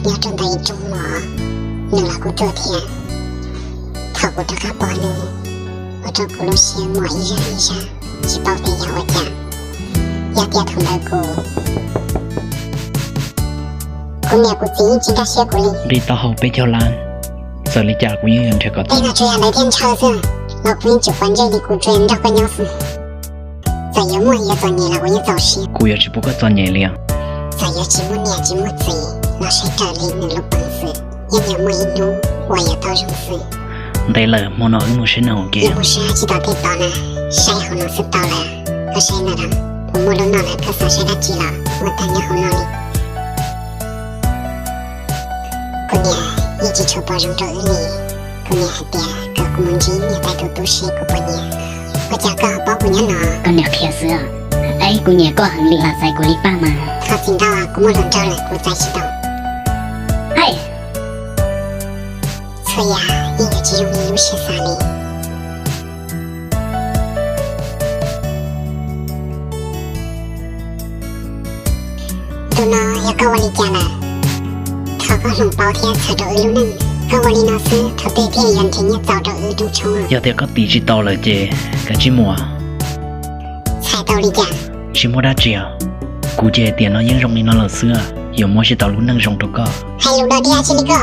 你要真的一种嘛，你老公昨天，他给我这个包呢，我这咕噜些摸一下一下，去报备要我家，要点头的姑，姑娘姑自己这些姑哩。đi tao học bên cho lan, giờ đi chả cũng như thế có. 哎，那这样来点超市，老公就关这里姑转这个鸟事，再有么也做你了，我也早些。Cô giờ chỉ bố có cho nhẹ liền. 再有几亩年几亩地，那谁这里能了本事，也有么一路，我也到认识。Đây là món nói một số nào kia. 也不是知道给到了，谁好能是到了，可谁呢的？我没弄到了，可是谁来记了？我等你好哪里？姑娘，一直求包容着你，姑娘还点，可姑们今年带头都是个姑娘，我家个包姑娘呢。姑娘开始啊，哎，姑娘过很厉害，在鼓励爸妈。他听到啊，姑们轮着了，我在知道。哎，所以啊，音乐只容易有些啥哩？都呢要跟我离家了，他个龙包天踩着耳轮，跟我离那时他对天眼天也照着耳朵冲啊， Giờ thì có tí chỉ tao là gì, cái chỉ mua, 踩到离家， chỉ mua đã chịu. Cô chơi tiền nó những rong đi nó là xưa, giờ mua chỉ tao lúc nâng rong đâu có. 还有到底下去那个，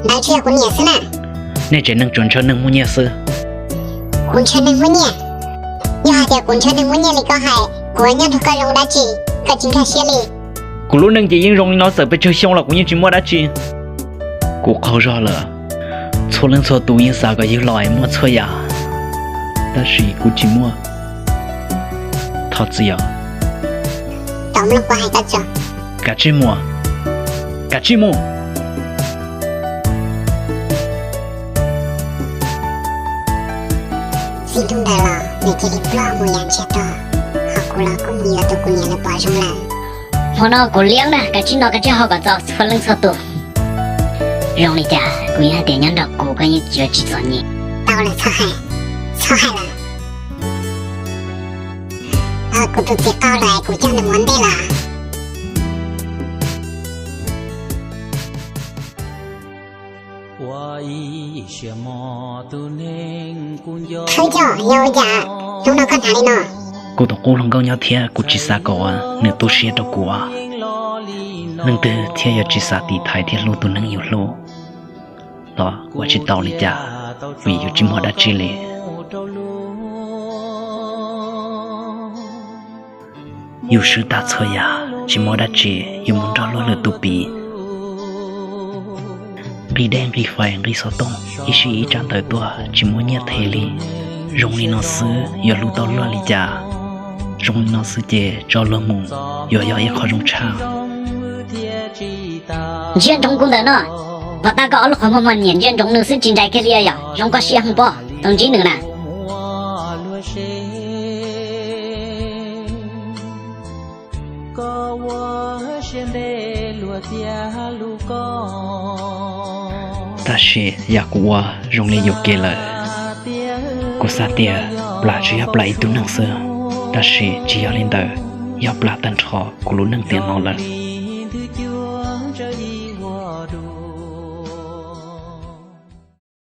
来去姑娘是呢， Nên chỉ nâng chuẩn cho nâng mua nhẹ xưa. 滚车能姑娘，你还在滚车能姑娘那个还，姑娘都个肉来去，个金看些哩。 Cô lúc nâng chỉ những rong đi nó sợ bị chơi xong là cũng như chỉ mua đã chịu. Cô khó rõ là, số lần số tụ những sao có những loại mua chơi à. Ta chỉ cô chỉ mua. Thật gì à? 到我们不还在做， Cả chỉ mua, cả chỉ mua. 心痛的了，你这里不老模样接到，好过了姑娘都姑娘的包容了。 我那姑娘呢，个只那个只好个早，错冷错多。让你家姑娘点样的姑跟你绝技做你。到了草海，草海了。啊，姑都接到了，姑讲的完备了。睡觉要我家，弄到看哪里呢？ Cô tao cố lòng câu nhau thiệt, cô chỉ xa cậu à, nếu tôi sẽ đâu cô à. Nâng từ thiệt giờ chỉ xa tí thái thiệt lô tôi nâng yêu lô. Đó, cô chỉ tao lý chả, vì yêu chỉ mua đã chỉ lệ. Yêu sư ta chơi à, chỉ mua đã chỉ, yêu muốn cho lô lửa tụ bì. Ri đen ri phai ri sao tông, ý suy ý trang tới tua, chỉ mua nhẹ thế li. Rong đi nó sư, yêu lô tao lô lý chả. Rong nó sư chê cho lơ mùng, yo yo khó rong chào. Chuyện trong cung đó nó, và ta có lúc không mà nhận chuyện trong nữ sư chính trái cái gì à, trong có xe không bỏ, đồng chí nữa nè. Ta sẽ ya của rong lên yêu kê lời. Cô sa tia, bà chỉ áp lại tu năng sơ. Ta sẽ chỉ lên đời, áp lại tân trò của lũ năng tiền nó lần.